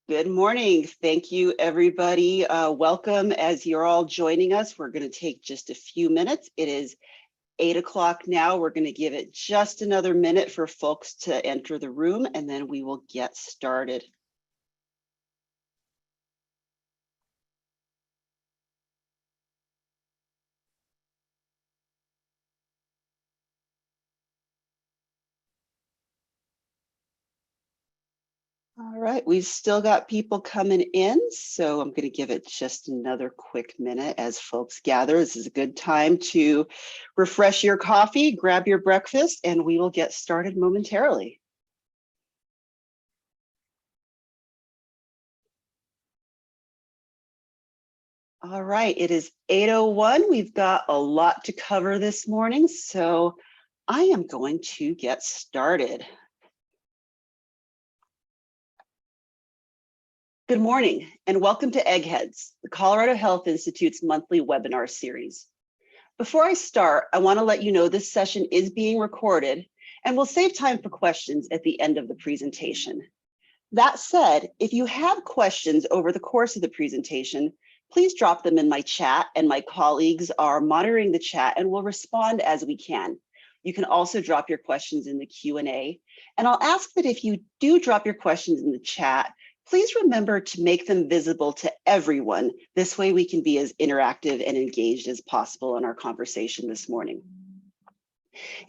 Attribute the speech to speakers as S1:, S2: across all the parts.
S1: Good morning. Thank you, everybody. Welcome as you're all joining us. We're going to take just a few minutes. It is 8 o'clock now. We're going to give it just another minute for folks to enter the room, and then we will get started. All right, we've still got people coming in, so I'm going to give it just another quick minute as folks gather. This is a good time to refresh your coffee, grab your breakfast, and we will get started momentarily. All right, it is 8:01. We've got a lot to cover this morning, so I am going to get started. Good morning and welcome to Eggheads, the Colorado Health Institute's monthly webinar series. Before I start, I want to let you know this session is being recorded and we'll save time for questions at the end of the presentation. That said, if you have questions over the course of the presentation, please drop them in my chat and my colleagues are monitoring the chat and will respond as we can. You can also drop your questions in the Q&A, and I'll ask that if you do drop your questions in the chat, please remember to make them visible to everyone. This way we can be as interactive and engaged as possible in our conversation this morning.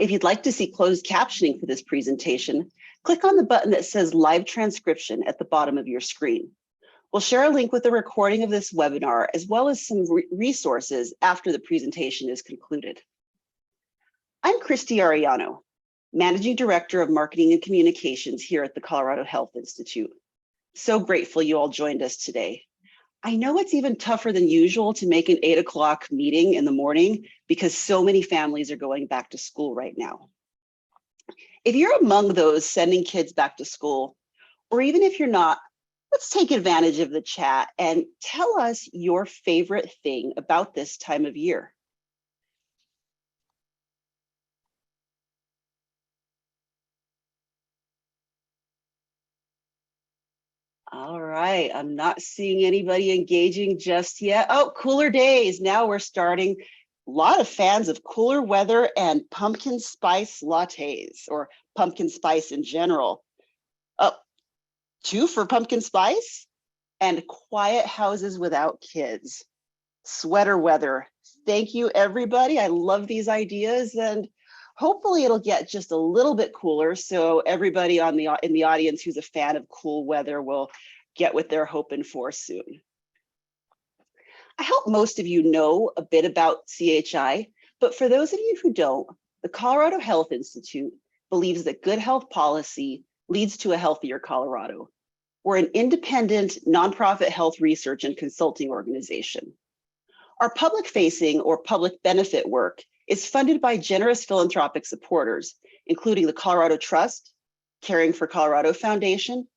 S1: If you'd like to see closed captioning for this presentation, click on the button that says live transcription at the bottom of your screen. We'll share a link with the recording of this webinar as well as some resources after the presentation is concluded. I'm Christy Ariano, Managing Director of Marketing and Communications here at the Colorado Health Institute. So grateful you all joined us today. I know it's even tougher than usual to make an 8 o'clock meeting in the morning because so many families are going back to school right now. If you're among those sending kids back to school, or even if you're not, let's take advantage of the chat and tell us your favorite thing about this time of year. All right, I'm not seeing anybody engaging just yet. Oh, cooler days. Now we're starting. A lot of fans of cooler weather and pumpkin spice lattes or pumpkin spice in general. Oh, 2 for pumpkin spice and quiet houses without kids. Sweater weather. Thank you, everybody. I love these ideas and hopefully it'll get just a little bit cooler so everybody in the audience who's a fan of cool weather will get what they're hoping for soon. I hope most of you know a bit about CHI, but for those of you who don't, the Colorado Health Institute believes that good health policy leads to a healthier Colorado. We're an independent nonprofit health research and consulting organization. Our public-facing or public benefit work is funded by generous philanthropic supporters, including the Colorado Trust, Caring for Colorado Foundation,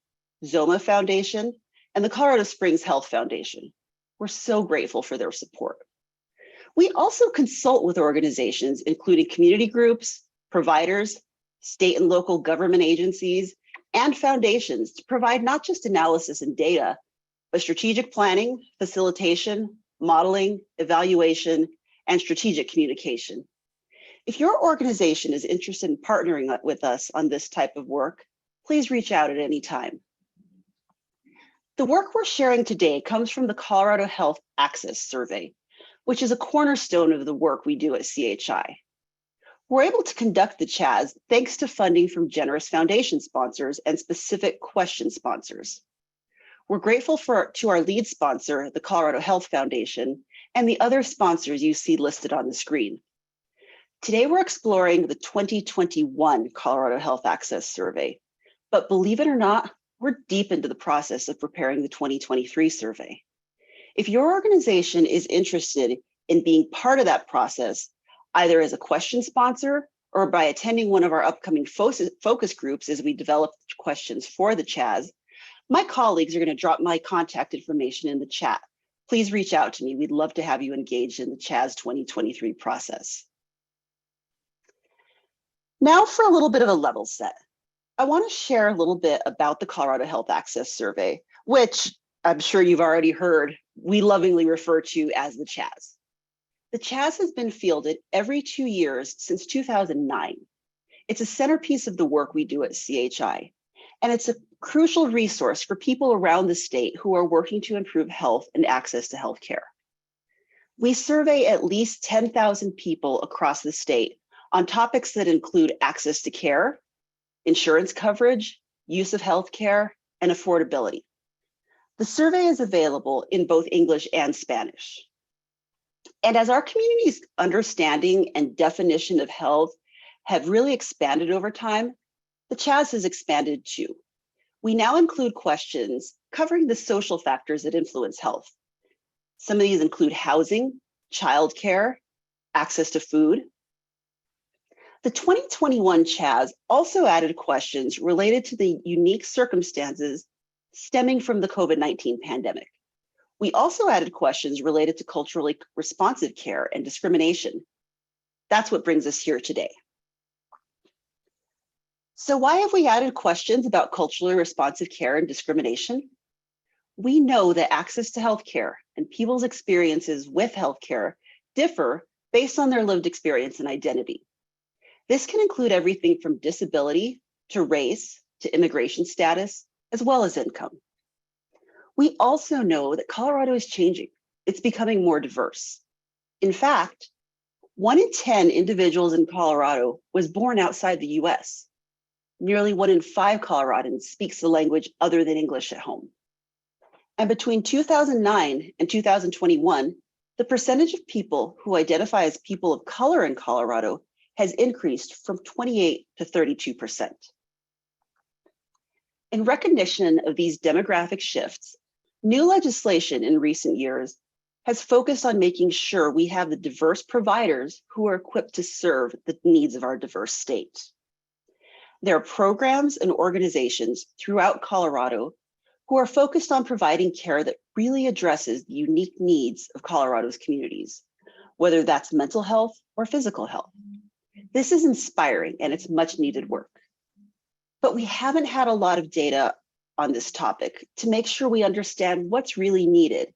S1: Zoma Foundation, and the Colorado Springs Health Foundation. We're so grateful for their support. We also consult with organizations, including community groups, providers, state and local government agencies, and foundations to provide not just analysis and data, but strategic planning, facilitation, modeling, evaluation, and strategic communication. If your organization is interested in partnering with us on this type of work, please reach out at any time. The work we're sharing today comes from the Colorado Health Access Survey, which is a cornerstone of the work we do at CHI. We're able to conduct the CHAS thanks to funding from generous foundation sponsors and specific question sponsors. We're grateful to our lead sponsor, the Colorado Health Foundation, and the other sponsors you see listed on the screen. Today, we're exploring the 2021 Colorado Health Access Survey, but believe it or not, we're deep into the process of preparing the 2023 survey. If your organization is interested in being part of that process, either as a question sponsor or by attending one of our upcoming focus groups as we develop questions for the CHAS, my colleagues are going to drop my contact information in the chat. Please reach out to me. We'd love to have you engaged in the CHAS 2023 process. Now for a little bit of a level set. I want to share a little bit about the Colorado Health Access Survey, which I'm sure you've already heard we lovingly refer to as the CHAS. The CHAS has been fielded every 2 years since 2009. It's a centerpiece of the work we do at CHI, and it's a crucial resource for people around the state who are working to improve health and access to healthcare. We survey at least 10,000 people across the state on topics that include access to care, insurance coverage, use of healthcare, and affordability. The survey is available in both English and Spanish. And as our community's understanding and definition of health have really expanded over time, the CHAS has expanded too. We now include questions covering the social factors that influence health. Some of these include housing, childcare, access to food. The 2021 CHAS also added questions related to the unique circumstances stemming from the COVID-19 pandemic. We also added questions related to culturally responsive care and discrimination. That's what brings us here today. So why have we added questions about culturally responsive care and discrimination? We know that access to healthcare and people's experiences with healthcare differ based on their lived experience and identity. This can include everything from disability to race to immigration status, as well as income. We also know that Colorado is changing. It's becoming more diverse. In fact, 1 in 10 individuals in Colorado was born outside the US. Nearly 1 in 5 Coloradans speaks the language other than English at home. And between 2009 and 2021, the percentage of people who identify as people of color in Colorado has increased from 28 to 32%. In recognition of these demographic shifts, new legislation in recent years has focused on making sure we have the diverse providers who are equipped to serve the needs of our diverse state. There are programs and organizations throughout Colorado who are focused on providing care that really addresses the unique needs of Colorado's communities, whether that's mental health or physical health. This is inspiring and it's much needed work. But we haven't had a lot of data on this topic to make sure we understand what's really needed,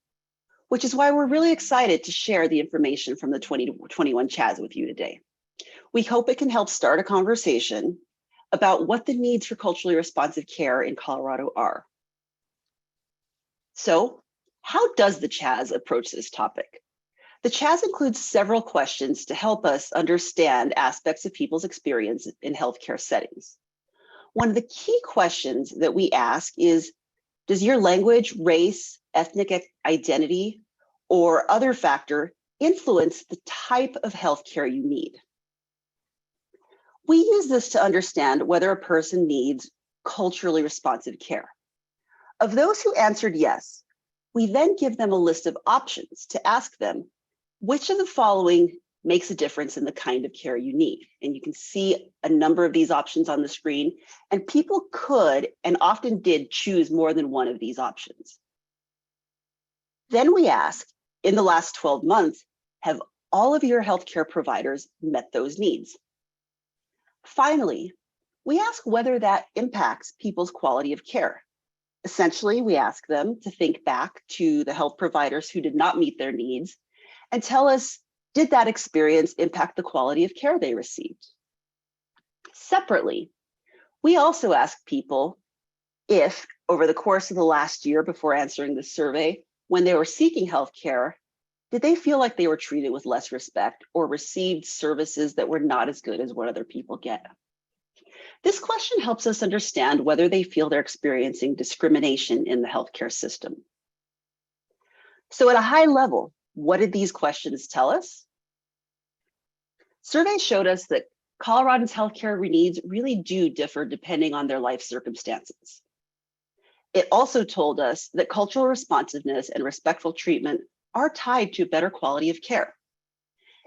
S1: which is why we're really excited to share the information from the 2021 CHAS with you today. We hope it can help start a conversation about what the needs for culturally responsive care in Colorado are. So, how does the CHAS approach this topic? The CHAS includes several questions to help us understand aspects of people's experience in healthcare settings. One of the key questions that we ask is, does your language, race, ethnic identity, or other factor influence the type of healthcare you need? We use this to understand whether a person needs culturally responsive care. Of those who answered yes, we then give them a list of options to ask them, which of the following makes a difference in the kind of care you need? And you can see a number of these options on the screen, and people could and often did choose more than one of these options. Then we ask, in the last 12 months, have all of your healthcare providers met those needs? Finally, we ask whether that impacts people's quality of care. Essentially, we ask them to think back to the health providers who did not meet their needs and tell us, did that experience impact the quality of care they received? Separately, we also ask people if, over the course of the last year before answering the survey, when they were seeking healthcare, did they feel like they were treated with less respect or received services that were not as good as what other people get? This question helps us understand whether they feel they're experiencing discrimination in the healthcare system. So at a high level, what did these questions tell us? Surveys showed us that Coloradans' healthcare needs really do differ depending on their life circumstances. It also told us that cultural responsiveness and respectful treatment are tied to better quality of care.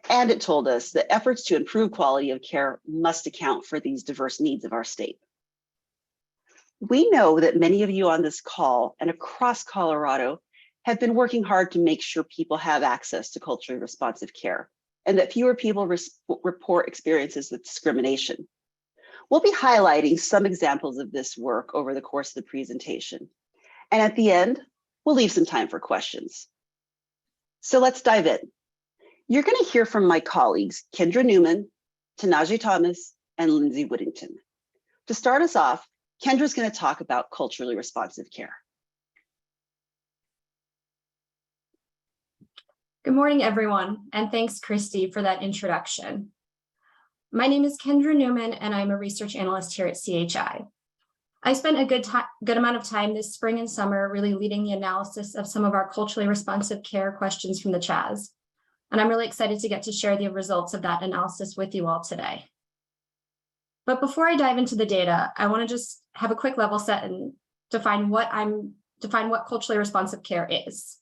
S1: And it told us that efforts to improve quality of care must account for these diverse needs of our state. We know that many of you on this call and across Colorado have been working hard to make sure people have access to culturally responsive care and that fewer people report experiences with discrimination. We'll be highlighting some examples of this work over the course of the presentation. And at the end, we'll leave some time for questions. So let's dive in. You're going to hear from my colleagues, Kendra Newman, Tanaji Thomas, and Lindsay Whittington. To start us off, Kendra's going to talk about culturally responsive care.
S2: Good morning, everyone, and thanks, Christy, for that introduction. My name is Kendra Newman, and I'm a research analyst here at CHI. I spent a good amount of time this spring and summer really leading the analysis of some of our culturally responsive care questions from the CHAS, and I'm really excited to get to share the results of that analysis with you all today. But before I dive into the data, I want to just have a quick level set and define what culturally responsive care is.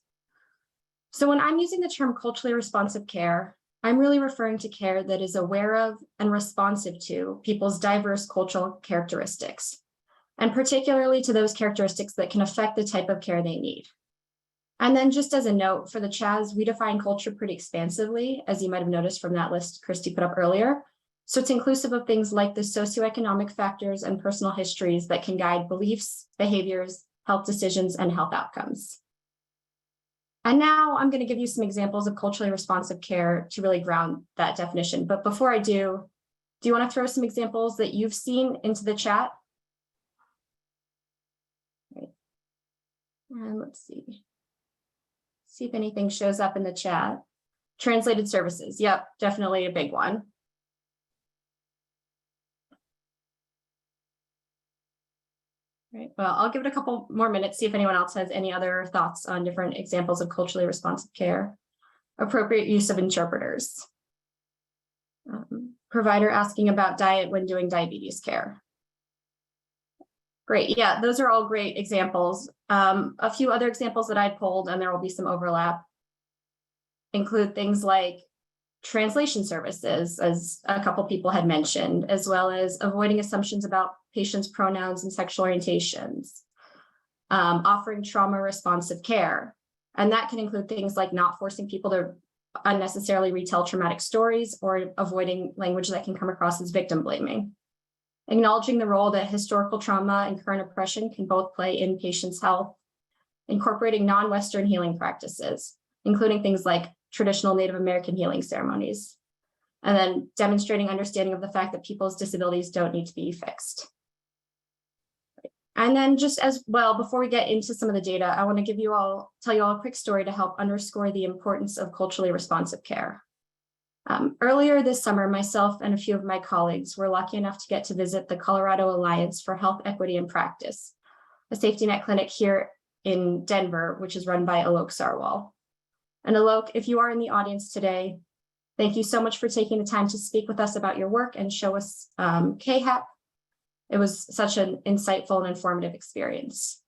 S2: So when I'm using the term culturally responsive care, I'm really referring to care that is aware of and responsive to people's diverse cultural characteristics, and particularly to those characteristics that can affect the type of care they need. And then just as a note, for the CHAS, we define culture pretty expansively, as you might have noticed from that list Christy put up earlier. So it's inclusive of things like the socioeconomic factors and personal histories that can guide beliefs, behaviors, health decisions, and health outcomes. And now I'm going to give you some examples of culturally responsive care to really ground that definition. But before I do you want to throw some examples that you've seen into the chat? Right. And let's see if anything shows up in the chat. Translated services. Yep, definitely a big one. Right. Well, I'll give it a couple more minutes, see if anyone else has any other thoughts on different examples of culturally responsive care. Appropriate use of interpreters. Provider asking about diet when doing diabetes care. Great. Yeah, those are all great examples. A few other examples that I pulled, and there will be some overlap, include things like translation services, as a couple people had mentioned, as well as avoiding assumptions about patients' pronouns and sexual orientations, offering trauma responsive care. And that can include things like not forcing people to unnecessarily retell traumatic stories or avoiding language that can come across as victim blaming. Acknowledging the role that historical trauma and current oppression can both play in patients' health, incorporating non-Western healing practices, including things like traditional Native American healing ceremonies, and then demonstrating understanding of the fact that people's disabilities don't need to be fixed. And then just as well, before we get into some of the data, I want to tell you all a quick story to help underscore the importance of culturally responsive care. Earlier this summer, myself and a few of my colleagues were lucky enough to get to visit the Colorado Alliance for Health Equity and Practice, a safety net clinic here in Denver, which is run by Alok Sarwal. And Alok, if you are in the audience today, thank you so much for taking the time to speak with us about your work and show us KHAP. It was such an insightful and informative experience.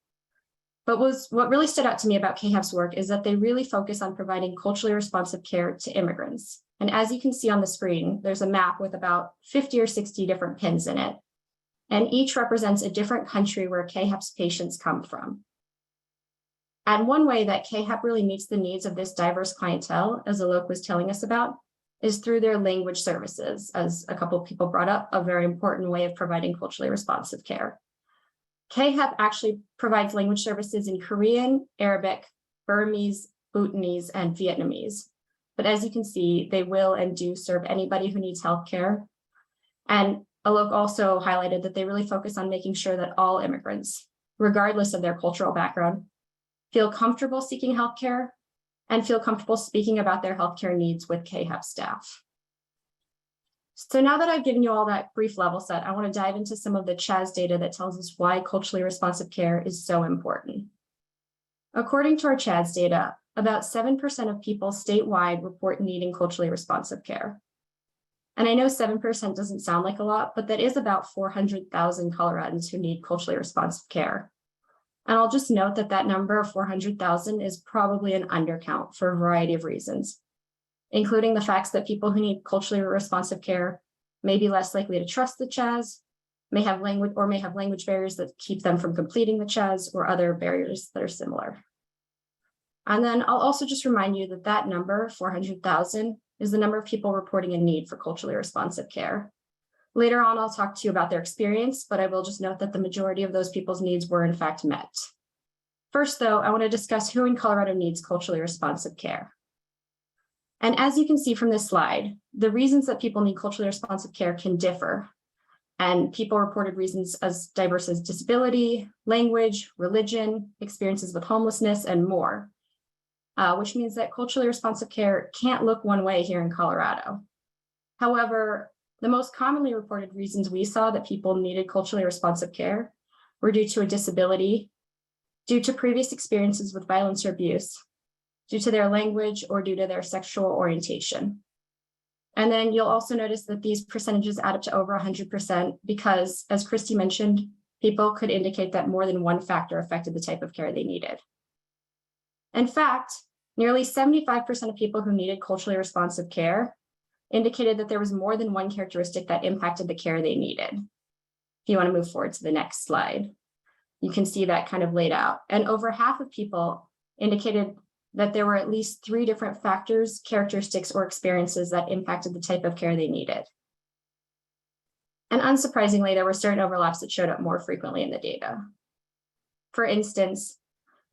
S2: But what really stood out to me about KHAP's work is that they really focus on providing culturally responsive care to immigrants. And as you can see on the screen, there's a map with about 50 or 60 different pins in it. And each represents a different country where KHAP's patients come from. And one way that KHAP really meets the needs of this diverse clientele, as Alok was telling us about, is through their language services, as a couple of people brought up, a very important way of providing culturally responsive care. KHAP actually provides language services in Korean, Arabic, Burmese, Bhutanese, and Vietnamese. But as you can see, they will and do serve anybody who needs healthcare. And Alok also highlighted that they really focus on making sure that all immigrants, regardless of their cultural background, feel comfortable seeking healthcare and feel comfortable speaking about their healthcare needs with KHAP staff. So now that I've given you all that brief level set, I want to dive into some of the CHAS data that tells us why culturally responsive care is so important. According to our CHAS data, about 7% of people statewide report needing culturally responsive care. And I know 7% doesn't sound like a lot, but that is about 400,000 Coloradans who need culturally responsive care. And I'll just note that that number of 400,000 is probably an undercount for a variety of reasons, including the facts that people who need culturally responsive care may be less likely to trust the CHAS, may have language barriers that keep them from completing the CHAS, or other barriers that are similar. And then I'll also just remind you that that number, 400,000, is the number of people reporting a need for culturally responsive care. Later on, I'll talk to you about their experience, but I will just note that the majority of those people's needs were in fact met. First, though, I want to discuss who in Colorado needs culturally responsive care. And as you can see from this slide, the reasons that people need culturally responsive care can differ. And people reported reasons as diverse as disability, language, religion, experiences with homelessness, and more, which means that culturally responsive care can't look one way here in Colorado. However, the most commonly reported reasons we saw that people needed culturally responsive care were due to a disability, due to previous experiences with violence or abuse, due to their language, or due to their sexual orientation. And then you'll also notice that these percentages add up to over 100% because, as Christy mentioned, people could indicate that more than one factor affected the type of care they needed. In fact, nearly 75% of people who needed culturally responsive care indicated that there was more than one characteristic that impacted the care they needed. If you want to move forward to the next slide, you can see that kind of laid out. And over half of people indicated that there were at least 3 different factors, characteristics, or experiences that impacted the type of care they needed. And unsurprisingly, there were certain overlaps that showed up more frequently in the data. For instance,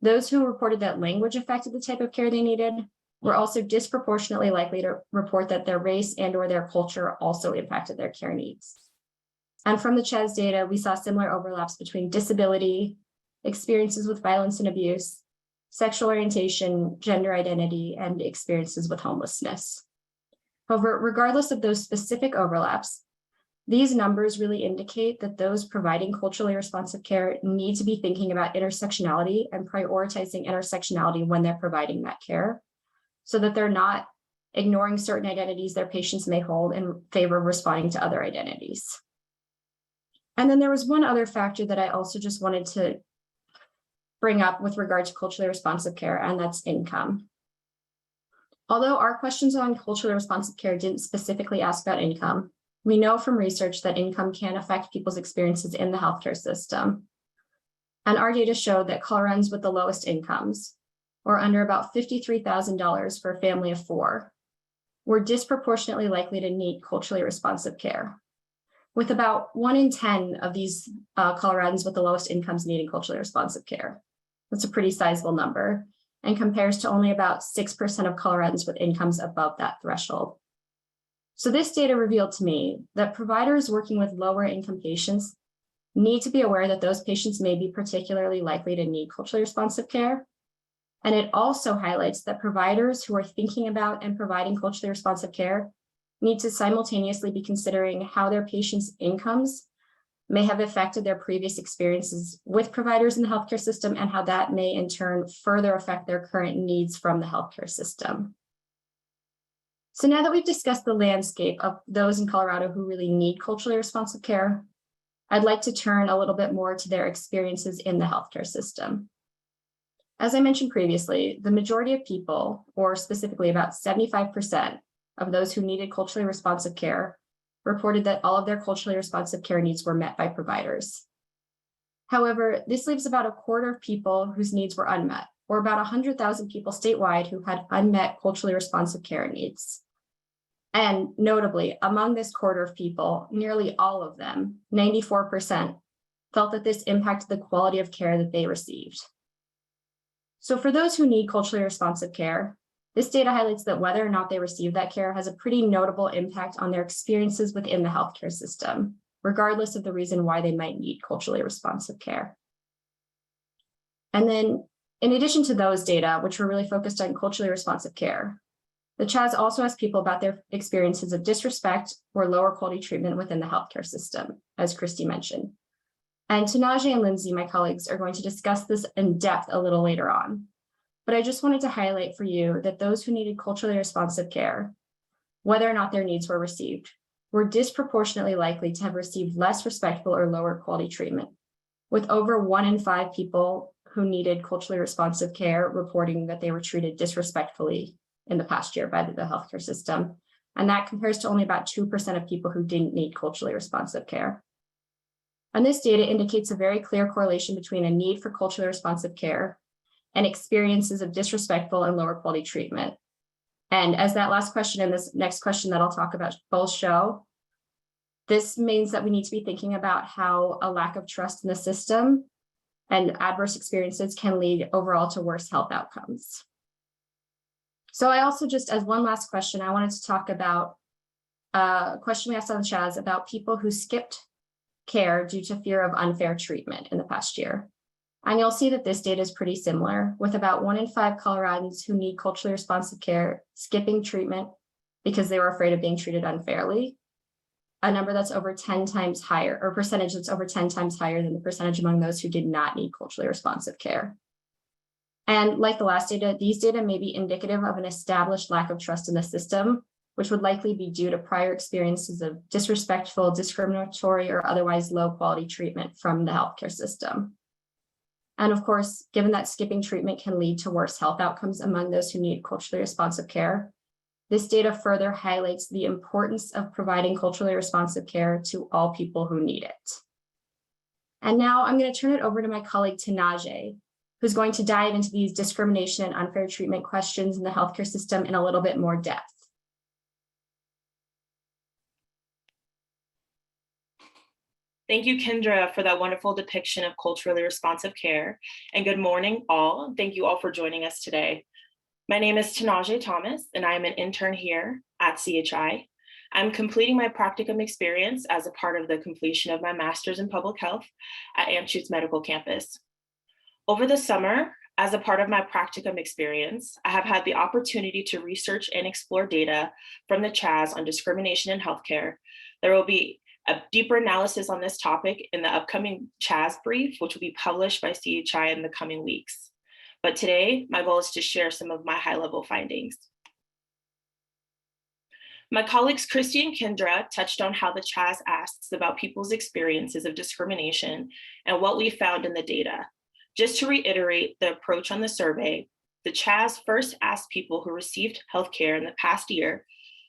S2: those who reported that language affected the type of care they needed were also disproportionately likely to report that their race and/or their culture also impacted their care needs. And from the CHES data, we saw similar overlaps between disability, experiences with violence and abuse, sexual orientation, gender identity, and experiences with homelessness. However, regardless of those specific overlaps, these numbers really indicate that those providing culturally responsive care need to be thinking about intersectionality and prioritizing intersectionality when they're providing that care, so that they're not ignoring certain identities their patients may hold in favor of responding to other identities. And then there was one other factor that I also just wanted to bring up with regard to culturally responsive care, and that's income. Although our questions on culturally responsive care didn't specifically ask about income, we know from research that income can affect people's experiences in the healthcare system. And our data showed that Coloradans with the lowest incomes, or under about $53,000 for a family of 4, were disproportionately likely to need culturally responsive care, with about 1 in 10 of these Coloradans with the lowest incomes needing culturally responsive care. That's a pretty sizable number and compares to only about 6% of Coloradans with incomes above that threshold. So this data revealed to me that providers working with lower income patients need to be aware that those patients may be particularly likely to need culturally responsive care. And it also highlights that providers who are thinking about and providing culturally responsive care need to simultaneously be considering how their patients' incomes may have affected their previous experiences with providers in the healthcare system and how that may in turn further affect their current needs from the healthcare system. So now that we've discussed the landscape of those in Colorado who really need culturally responsive care, I'd like to turn a little bit more to their experiences in the healthcare system. As I mentioned previously, the majority of people, or specifically about 75% of those who needed culturally responsive care, reported that all of their culturally responsive care needs were met by providers. However, this leaves about a quarter of people whose needs were unmet, or about 100,000 people statewide who had unmet culturally responsive care needs. And notably, among this quarter of people, nearly all of them, 94%, felt that this impacted the quality of care that they received. So for those who need culturally responsive care, this data highlights that whether or not they receive that care has a pretty notable impact on their experiences within the healthcare system, regardless of the reason why they might need culturally responsive care. And then, in addition to those data, which were really focused on culturally responsive care, the CHAS also asked people about their experiences of disrespect or lower quality treatment within the healthcare system, as Christy mentioned. And Tanaji and Lindsay, my colleagues, are going to discuss this in depth a little later on. But I just wanted to highlight for you that those who needed culturally responsive care, whether or not their needs were received, were disproportionately likely to have received less respectful or lower quality treatment, with over 1 in 5 people who needed culturally responsive care reporting that they were treated disrespectfully in the past year by the healthcare system. And that compares to only about 2% of people who didn't need culturally responsive care. And this data indicates a very clear correlation between a need for culturally responsive care and experiences of disrespectful and lower quality treatment. And as that last question and this next question that I'll talk about both show, this means that we need to be thinking about how a lack of trust in the system and adverse experiences can lead overall to worse health outcomes. So I also just, as one last question, I wanted to talk about a question we asked on the Chaz about people who skipped care due to fear of unfair treatment in the past year. And you'll see that this data is pretty similar, with about 1 in 5 Coloradans who need culturally responsive care skipping treatment because they were afraid of being treated unfairly, a number that's over 10 times higher, or percentage that's over 10 times higher than the percentage among those who did not need culturally responsive care. And like the last data, these data may be indicative of an established lack of trust in the system, which would likely be due to prior experiences of disrespectful, discriminatory, or otherwise low quality treatment from the healthcare system. And of course, given that skipping treatment can lead to worse health outcomes among those who need culturally responsive care, this data further highlights the importance of providing culturally responsive care to all people who need it. And now I'm going to turn it over to my colleague Tanaje, who's going to dive into these discrimination and unfair treatment questions in the healthcare system in a little bit more depth.
S3: Thank you, Kendra, for that wonderful depiction of culturally responsive care. And good morning, all. Thank you all for joining us today. My name is Tanaje Thomas, and I am an intern here at CHI. I'm completing my practicum experience as a part of the completion of my master's in public health at Anschutz Medical Campus. Over the summer, as a part of my practicum experience, I have had the opportunity to research and explore data from the Chaz on discrimination in healthcare. There will be a deeper analysis on this topic in the upcoming Chaz brief, which will be published by CHI in the coming weeks. But today, my goal is to share some of my high-level findings. My colleagues Christy and Kendra touched on how the Chaz asks about people's experiences of discrimination and what we found in the data. Just to reiterate the approach on the survey, the Chaz first asked people who received healthcare in the past year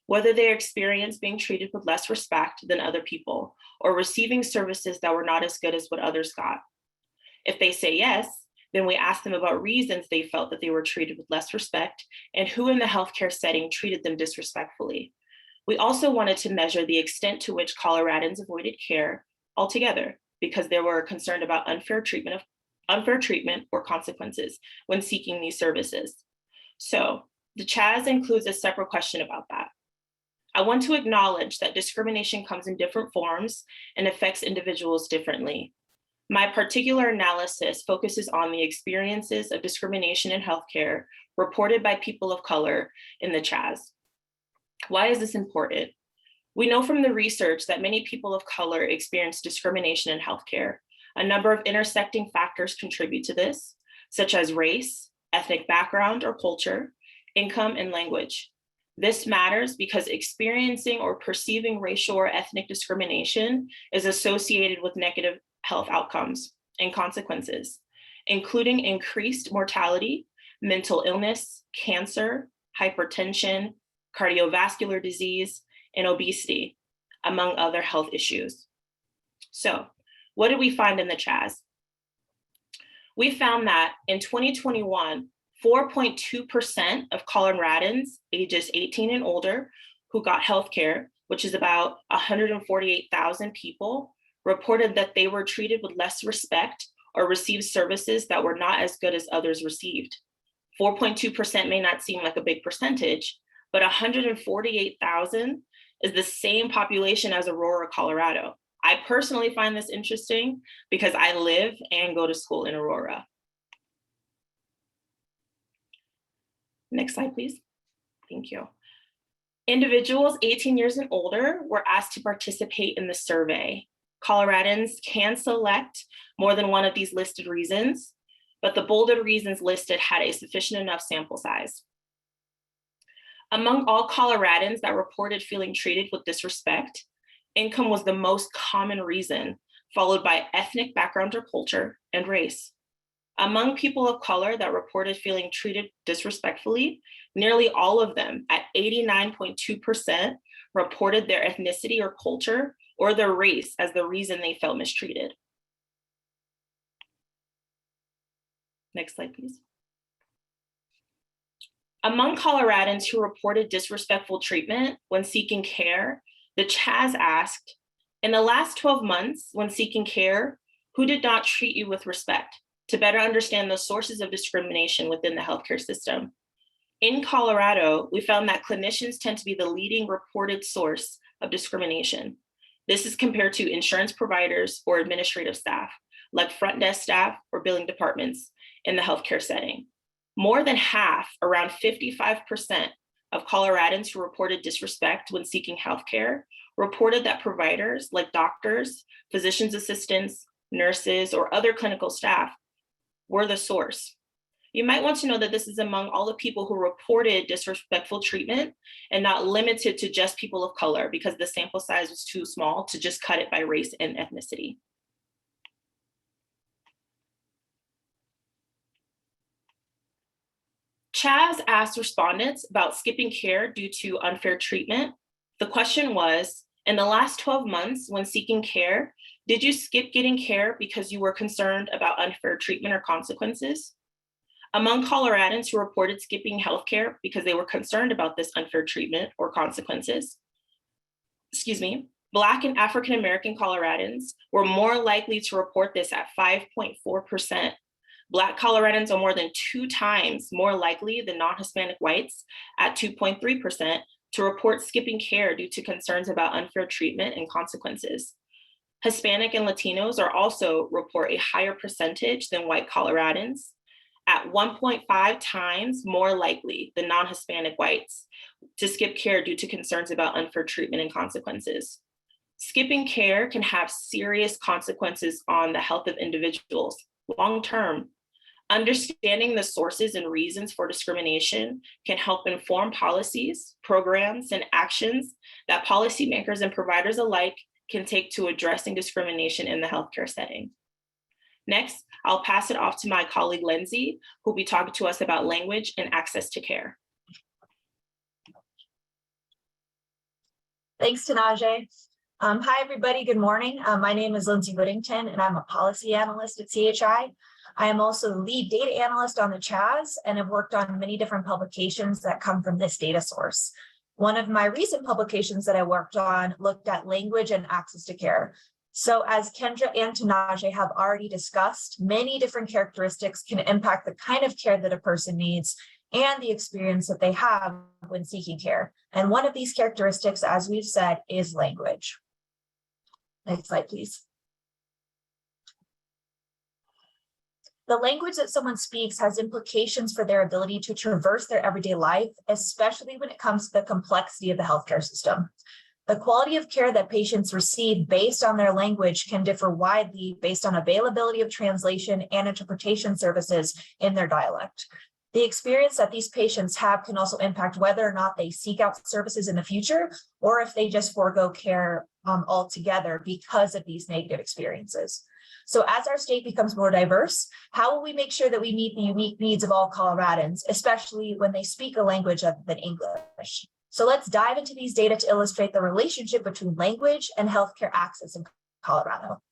S3: whether they experienced being treated with less respect than other people or receiving services that were not as good as what others got. If they say yes, then we ask them about reasons they felt that they were treated with less respect and who in the healthcare setting treated them disrespectfully. We also wanted to measure the extent to which Coloradans avoided care altogether because they were concerned about unfair treatment or consequences when seeking these services. So the Chaz includes a separate question about that. I want to acknowledge that discrimination comes in different forms and affects individuals differently. My particular analysis focuses on the experiences of discrimination in healthcare reported by people of color in the Chaz. Why is this important? We know from the research that many people of color experience discrimination in healthcare. A number of intersecting factors contribute to this, such as race, ethnic background or culture, income, and language. This matters because experiencing or perceiving racial or ethnic discrimination is associated with negative health outcomes and consequences, including increased mortality, mental illness, cancer, hypertension, cardiovascular disease, and obesity, among other health issues. So, what did we find in the Chaz? We found that in 2021, 4.2% of Coloradans ages 18 and older who got healthcare, which is about 148,000 people, reported that they were treated with less respect or received services that were not as good as others received. 4.2% may not seem like a big percentage, but 148,000 is the same population as Aurora, Colorado. I personally find this interesting because I live and go to school in Aurora. Next slide, please. Thank you. Individuals 18 years and older were asked to participate in the survey. Coloradans can select more than one of these listed reasons, but the bolded reasons listed had a sufficient enough sample size. Among all Coloradans that reported feeling treated with disrespect, income was the most common reason, followed by ethnic background or culture and race. Among people of color that reported feeling treated disrespectfully, nearly all of them, at 89.2%, reported their ethnicity or culture or their race as the reason they felt mistreated. Next slide, please. Among Coloradans who reported disrespectful treatment when seeking care, the Chaz asked, in the last 12 months when seeking care, who did not treat you with respect? to better understand the sources of discrimination within the healthcare system. In Colorado, we found that clinicians tend to be the leading reported source of discrimination. This is compared to insurance providers or administrative staff, like front desk staff or billing departments in the healthcare setting. More than half, around 55% of Coloradans who reported disrespect when seeking healthcare reported that providers like doctors, physician's assistants, nurses, or other clinical staff were the source. You might want to know that this is among all the people who reported disrespectful treatment and not limited to just people of color, because the sample size was too small to just cut it by race and ethnicity. Chaz asked respondents about skipping care due to unfair treatment. The question was, in the last 12 months when seeking care, did you skip getting care because you were concerned about unfair treatment or consequences? Among Coloradans who reported skipping healthcare because they were concerned about this unfair treatment or consequences, Black and African American Coloradans were more likely to report this at 5.4%. Black Coloradans are more than 2 times more likely than non-Hispanic whites at 2.3% to report skipping care due to concerns about unfair treatment and consequences. Hispanic and Latinos are also report a higher percentage than white Coloradans at 1.5 times more likely than non-Hispanic whites to skip care due to concerns about unfair treatment and consequences. Skipping care can have serious consequences on the health of individuals long-term. Understanding the sources and reasons for discrimination can help inform policies, programs, and actions that policymakers and providers alike can take to addressing discrimination in the healthcare setting. Next, I'll pass it off to my colleague, Lindsay, who'll be talking to us about language and access to care.
S4: Thanks, Tanaje. Hi, everybody. Good morning. My name is Lindsay Whittington, and I'm a policy analyst at CHI. I am also the lead data analyst on the CHAS and have worked on many different publications that come from this data source. One of my recent publications that I worked on looked at language and access to care. So as Kendra and Tanaje have already discussed, many different characteristics can impact the kind of care that a person needs and the experience that they have when seeking care. And one of these characteristics, as we've said, is language. Next slide, please. The language that someone speaks has implications for their ability to traverse their everyday life, especially when it comes to the complexity of the healthcare system. The quality of care that patients receive based on their language can differ widely based on availability of translation and interpretation services in their dialect. The experience that these patients have can also impact whether or not they seek out services in the future, or if they just forego care altogether because of these negative experiences. So as our state becomes more diverse, how will we make sure that we meet the unique needs of all Coloradans, especially when they speak a language other than English? So let's dive into these data to illustrate the relationship between language and healthcare access in Colorado.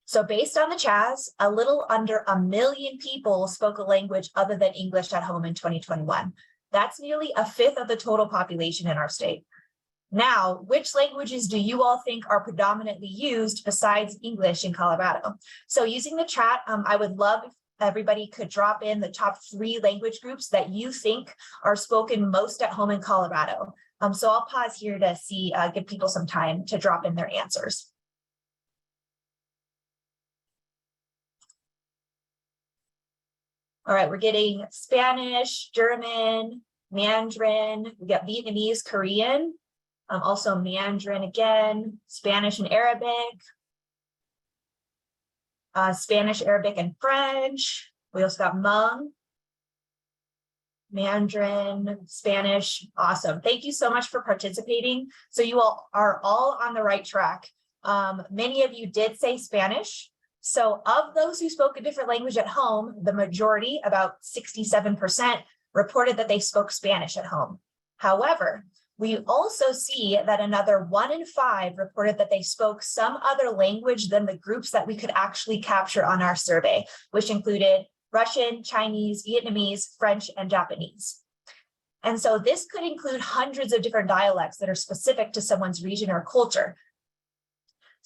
S4: So based on the CHAS, a little under 1 million people spoke a language other than English at home in 2021. That's nearly 1/5 of the total population in our state. Now, which languages do you all think are predominantly used besides English in Colorado? So using the chat, I would love if everybody could drop in the top 3 language groups that you think are spoken most at home in Colorado. So I'll pause here to see, give people some time to drop in their answers. All right, we're getting Spanish, German, Mandarin, we got Vietnamese, Korean, also Mandarin again, Spanish and Arabic, Spanish, Arabic, and French. We also got Hmong, Mandarin, Spanish. Awesome. Thank you so much for participating. So you all are all on the right track. Many of you did say Spanish. So of those who spoke a different language at home, the majority, about 67%, reported that they spoke Spanish at home. However, we also see that another 1 in 5 reported that they spoke some other language than the groups that we could actually capture on our survey, which included Russian, Chinese, Vietnamese, French, and Japanese. And so this could include hundreds of different dialects that are specific to someone's region or culture.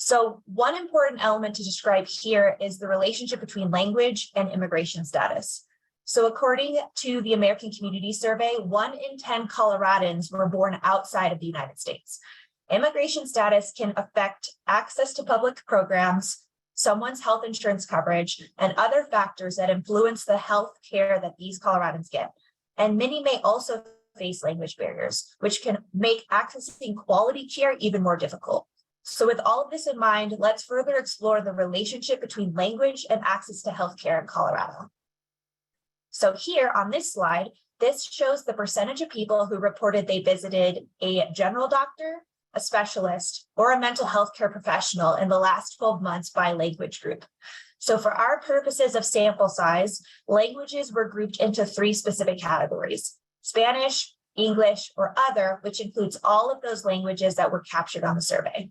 S4: So one important element to describe here is the relationship between language and immigration status. So according to the American Community Survey, 1 in 10 Coloradans were born outside of the United States. Immigration status can affect access to public programs, someone's health insurance coverage, and other factors that influence the health care that these Coloradans get. And many may also face language barriers, which can make accessing quality care even more difficult. So with all of this in mind, let's further explore the relationship between language and access to healthcare in Colorado. So here on this slide, this shows the percentage of people who reported they visited a general doctor, a specialist, or a mental health care professional in the last 12 months by language group. So for our purposes of sample size, languages were grouped into 3 specific categories: Spanish, English, or other, which includes all of those languages that were captured on the survey.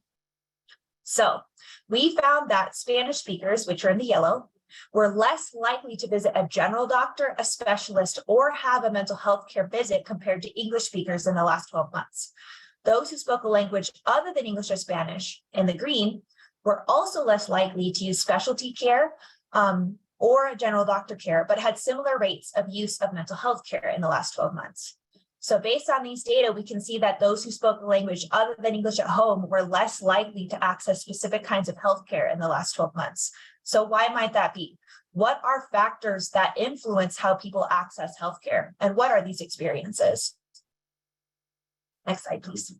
S4: So we found that Spanish speakers, which are in the yellow, were less likely to visit a general doctor, a specialist, or have a mental health care visit compared to English speakers in the last 12 months. Those who spoke a language other than English or Spanish, in the green, were also less likely to use specialty care or a general doctor care, but had similar rates of use of mental health care in the last 12 months. So based on these data, we can see that those who spoke a language other than English at home were less likely to access specific kinds of healthcare in the last 12 months. So why might that be? What are factors that influence how people access healthcare? And what are these experiences? Next slide, please.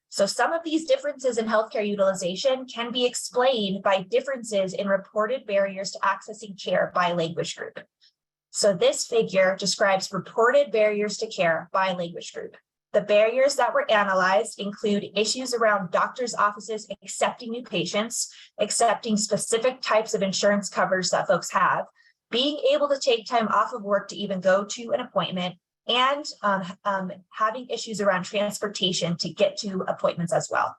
S4: So some of these differences in healthcare utilization can be explained by differences in reported barriers to accessing care by language group. So this figure describes reported barriers to care by language group. The barriers that were analyzed include issues around doctors' offices accepting new patients, accepting specific types of insurance coverage that folks have, being able to take time off of work to even go to an appointment, and having issues around transportation to get to appointments as well.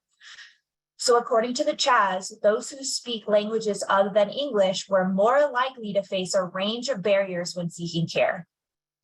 S4: So according to the CHAS, those who speak languages other than English were more likely to face a range of barriers when seeking care.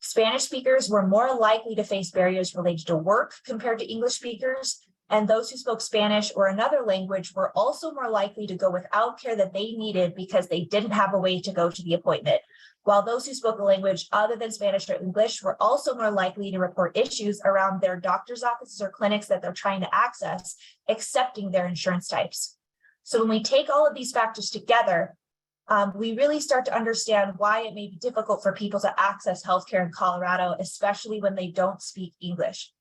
S4: Spanish speakers were more likely to face barriers related to work compared to English speakers, and those who spoke Spanish or another language were also more likely to go without care that they needed because they didn't have a way to go to the appointment, while those who spoke a language other than Spanish or English were also more likely to report issues around their doctor's offices or clinics that they're trying to access, accepting their insurance types. So when we take all of these factors together, we really start to understand why it may be difficult for people to access healthcare in Colorado, especially when they don't speak English.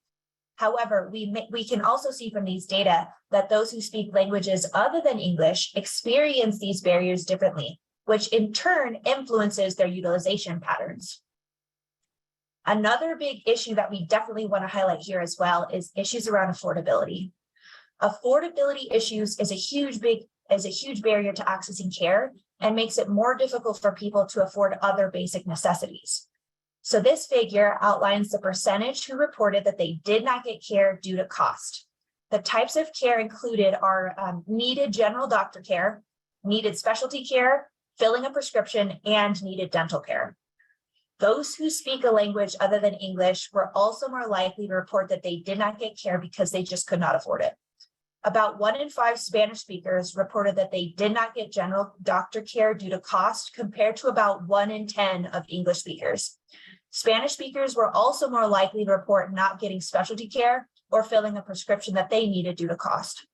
S4: However, we can also see from these data that those who speak languages other than English experience these barriers differently, which in turn influences their utilization patterns. Another big issue that we definitely want to highlight here as well is issues around affordability. Affordability issues is a huge barrier to accessing care and makes it more difficult for people to afford other basic necessities. So this figure outlines the percentage who reported that they did not get care due to cost. The types of care included are needed general doctor care, needed specialty care, filling a prescription, and needed dental care. Those who speak a language other than English were also more likely to report that they did not get care because they just could not afford it. About 1 in 5 Spanish speakers reported that they did not get general doctor care due to cost, compared to about 1 in 10 of English speakers. Spanish speakers were also more likely to report not getting specialty care or filling a prescription that they needed due to cost.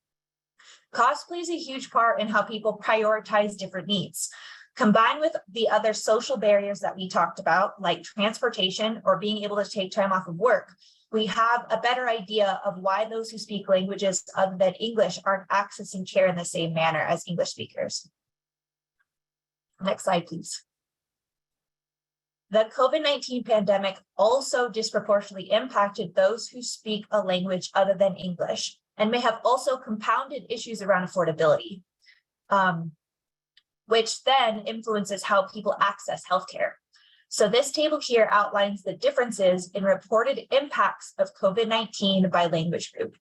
S4: Cost plays a huge part in how people prioritize different needs. Combined with the other social barriers that we talked about, like transportation or being able to take time off of work, we have a better idea of why those who speak languages other than English aren't accessing care in the same manner as English speakers. Next slide, please. The COVID-19 pandemic also disproportionately impacted those who speak a language other than English, and may have also compounded issues around affordability, which then influences how people access healthcare. So this table here outlines the differences in reported impacts of COVID-19 by language group.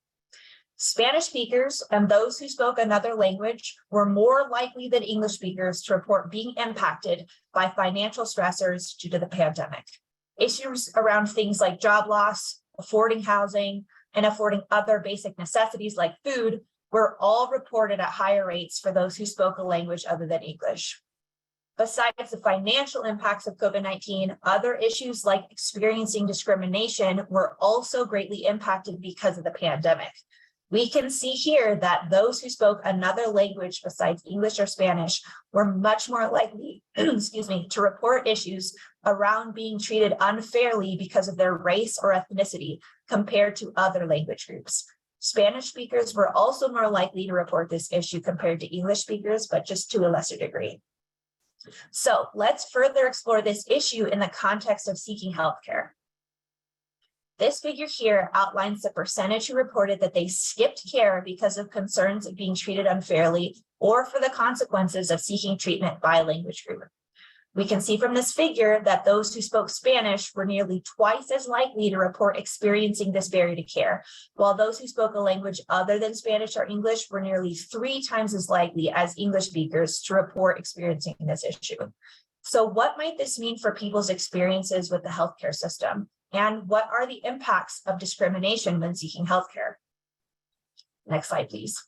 S4: Spanish speakers and those who spoke another language were more likely than English speakers to report being impacted by financial stressors due to the pandemic. Issues around things like job loss, affording housing, and affording other basic necessities like food were all reported at higher rates for those who spoke a language other than English. Besides the financial impacts of COVID-19, other issues like experiencing discrimination were also greatly impacted because of the pandemic. We can see here that those who spoke another language besides English or Spanish were much more likely, excuse me, to report issues around being treated unfairly because of their race or ethnicity compared to other language groups. Spanish speakers were also more likely to report this issue compared to English speakers, but just to a lesser degree. So let's further explore this issue in the context of seeking healthcare. This figure here outlines the percentage who reported that they skipped care because of concerns of being treated unfairly or for the consequences of seeking treatment by a language group. We can see from this figure that those who spoke Spanish were nearly twice as likely to report experiencing this barrier to care, while those who spoke a language other than Spanish or English were nearly 3 times as likely as English speakers to report experiencing this issue. So what might this mean for people's experiences with the healthcare system? And what are the impacts of discrimination when seeking healthcare? Next slide, please.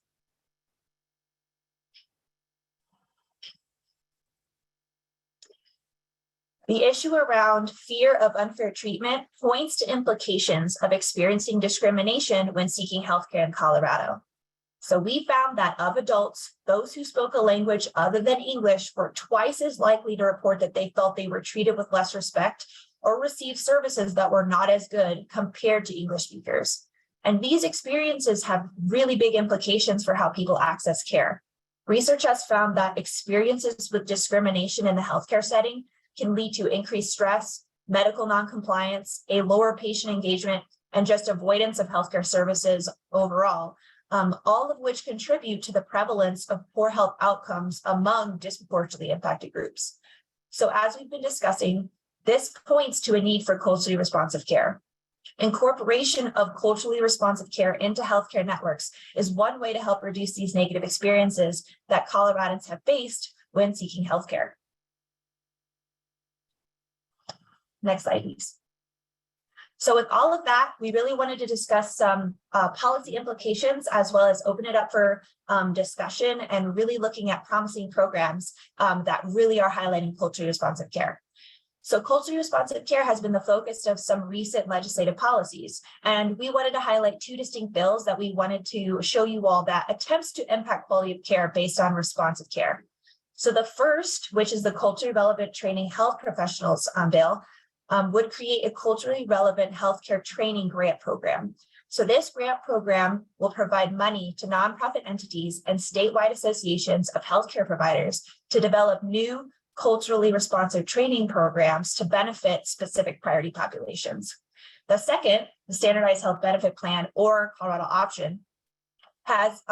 S4: The issue around fear of unfair treatment points to implications of experiencing discrimination when seeking healthcare in Colorado. So we found that of adults, those who spoke a language other than English were twice as likely to report that they felt they were treated with less respect or received services that were not as good compared to English speakers. And these experiences have really big implications for how people access care. Research has found that experiences with discrimination in the healthcare setting can lead to increased stress, medical noncompliance, a lower patient engagement, and just avoidance of healthcare services overall, all of which contribute to the prevalence of poor health outcomes among disproportionately impacted groups. So as we've been discussing, this points to a need for culturally responsive care. Incorporation of culturally responsive care into healthcare networks is one way to help reduce these negative experiences that Coloradans have faced when seeking healthcare. Next slide, please. So with all of that, we really wanted to discuss some policy implications as well as open it up for discussion and really looking at promising programs that really are highlighting culturally responsive care. So culturally responsive care has been the focus of some recent legislative policies, and we wanted to highlight 2 distinct bills that we wanted to show you all that attempts to impact quality of care based on responsive care. So the first, which is the Culturally Relevant Training Health Professionals bill, would create a culturally relevant healthcare training grant program. So this grant program will provide money to nonprofit entities and statewide associations of healthcare providers to develop new culturally responsive training programs to benefit specific priority populations. The second, the Standardized Health Benefit Plan, or Colorado Option, has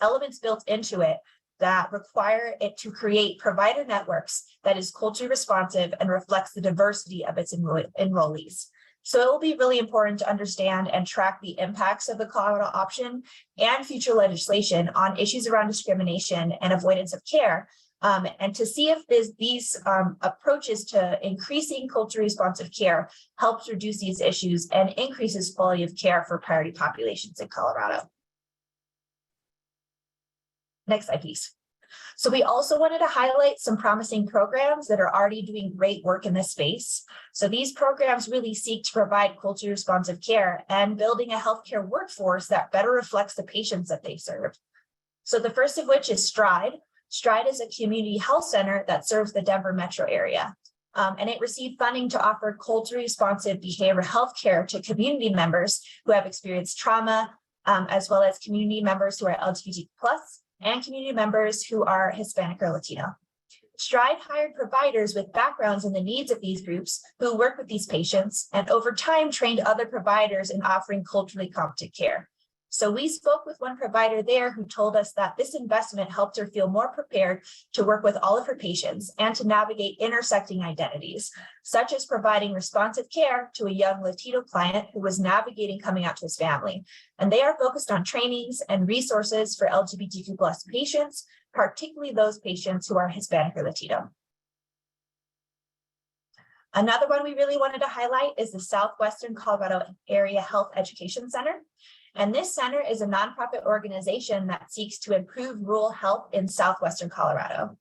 S4: elements built into it that require it to create provider networks that is culturally responsive and reflects the diversity of its enrollees. So it will be really important to understand and track the impacts of the Colorado Option and future legislation on issues around discrimination and avoidance of care, and to see if these approaches to increasing culturally responsive care helps reduce these issues and increases quality of care for priority populations in Colorado. Next slide, please. So we also wanted to highlight some promising programs that are already doing great work in this space. So these programs really seek to provide culturally responsive care and building a healthcare workforce that better reflects the patients that they serve. So the first of which is Stride. Stride is a community health center that serves the Denver metro area. And it received funding to offer culturally responsive behavioral health care to community members who have experienced trauma, as well as community members who are LGBT+, and community members who are Hispanic or Latino. Stride hired providers with backgrounds in the needs of these groups who work with these patients, and over time trained other providers in offering culturally competent care. So we spoke with one provider there who told us that this investment helped her feel more prepared to work with all of her patients and to navigate intersecting identities, such as providing responsive care to a young Latino client who was navigating coming out to his family. And they are focused on trainings and resources for LGBTQ+ patients, particularly those patients who are Hispanic or Latino. Another one we really wanted to highlight is the Southwestern Colorado Area Health Education Center. And this center is a nonprofit organization that seeks to improve rural health in Southwestern Colorado.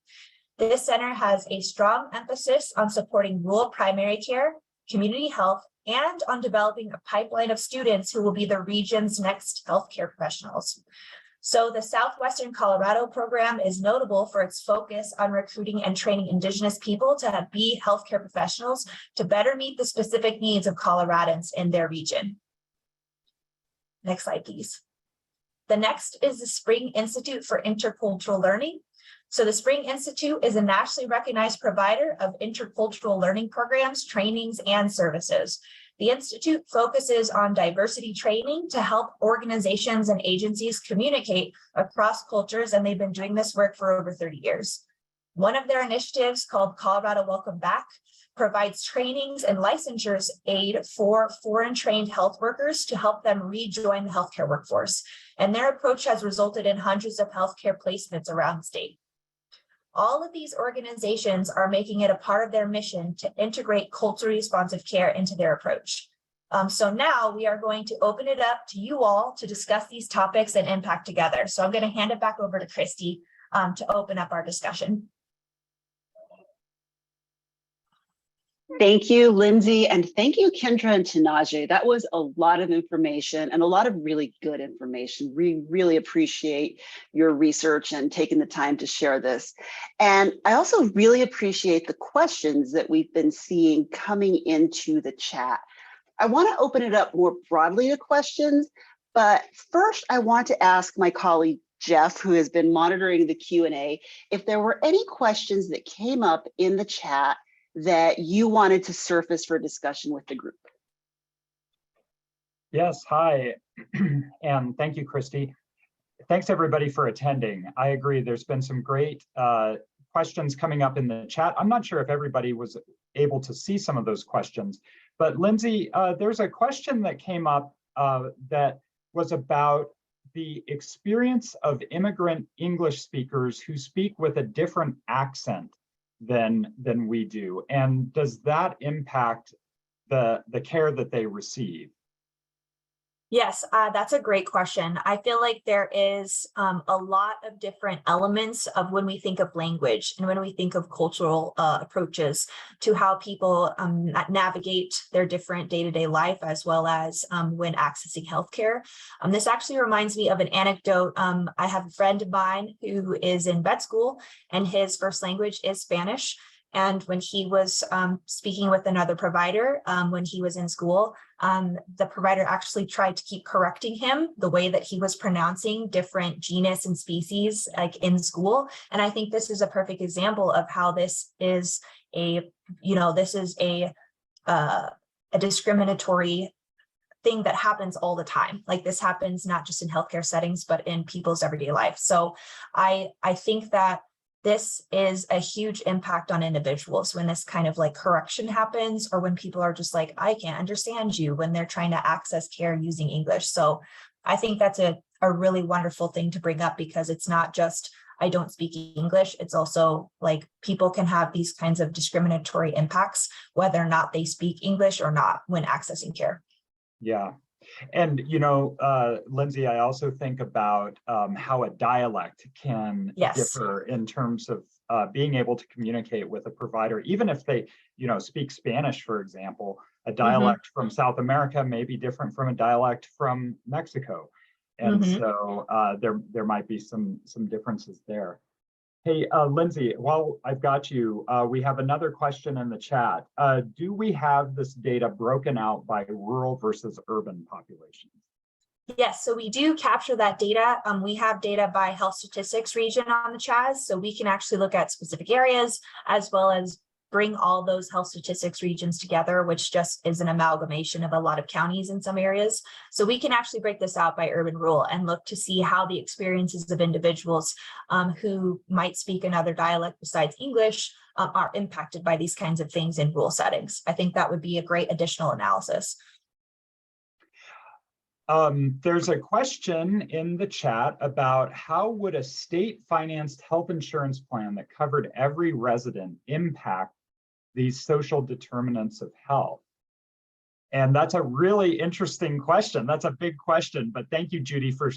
S4: This center has a strong emphasis on supporting rural primary care, community health, and on developing a pipeline of students who will be the region's next healthcare professionals. So the Southwestern Colorado program is notable for its focus on recruiting and training Indigenous people to be healthcare professionals to better meet the specific needs of Coloradans in their region. Next slide, please. The next is the Spring Institute for Intercultural Learning. So the Spring Institute is a nationally recognized provider of intercultural learning programs, trainings, and services. The Institute focuses on diversity training to help organizations and agencies communicate across cultures, and they've been doing this work for over 30 years. One of their initiatives, called Colorado Welcome Back, provides trainings and licensures aid for foreign trained health workers to help them rejoin the healthcare workforce. And their approach has resulted in hundreds of healthcare placements around the state. All of these organizations are making it a part of their mission to integrate culturally responsive care into their approach. So now we are going to open it up to you all to discuss these topics and impact together. So I'm going to hand it back over to Christy to open up our discussion.
S1: Thank you, Lindsay, and thank you, Kendra and Tanaje. That was a lot of information and a lot of really good information. We really appreciate your research and taking the time to share this. And I also really appreciate the questions that we've been seeing coming into the chat. I want to open it up more broadly to questions, but first I want to ask my colleague, Jeff, who has been monitoring the Q&A, if there were any questions that came up in the chat that you wanted to surface for discussion with the group.
S5: Yes, hi, and thank you, Christy. Thanks everybody for attending. I agree, there's been some great questions coming up in the chat. I'm not sure if everybody was able to see some of those questions, but Lindsay, there's a question that came up that was about the experience of immigrant English speakers who speak with a different accent than we do, and does that impact the care that they receive?
S4: Yes, that's a great question. I feel like there is a lot of different elements of when we think of language and when we think of cultural approaches to how people navigate their different day-to-day life, as well as when accessing healthcare. This actually reminds me of an anecdote. I have a friend of mine who is in vet school, and his first language is Spanish. And when he was speaking with another provider when he was in school, the provider actually tried to keep correcting him the way that he was pronouncing different genus and species like in school. And I think this is a perfect example of how this is a discriminatory thing that happens all the time. Like this happens not just in healthcare settings, but in people's everyday life. So I think that this is a huge impact on individuals when this kind of like correction happens, or when people are just like, I can't understand you, when they're trying to access care using English. So I think that's a really wonderful thing to bring up, because it's not just, I don't speak English. It's also like people can have these kinds of discriminatory impacts, whether or not they speak English or not when accessing care.
S5: Yeah. And, you know, Lindsay, I also think about how a dialect can differ in terms of being able to communicate with a provider, even if they, you know, speak Spanish, for example. A dialect from South America may be different from a dialect from Mexico. And so there might be some differences there. Hey, Lindsay, while I've got you, we have another question in the chat. Do we have this data broken out by rural versus urban populations?
S4: Yes, so we do capture that data. We have data by health statistics region on the CHAS, so we can actually look at specific areas as well as bring all those health statistics regions together, which just is an amalgamation of a lot of counties in some areas. So we can actually break this out by urban rural and look to see how the experiences of individuals who might speak another dialect besides English are impacted by these kinds of things in rural settings. I think that would be a great additional analysis.
S5: There's a question in the chat about how would a state-financed health insurance plan that covered every resident impact these social determinants of health? And that's a really interesting question. That's a big question, but thank you, Judy, for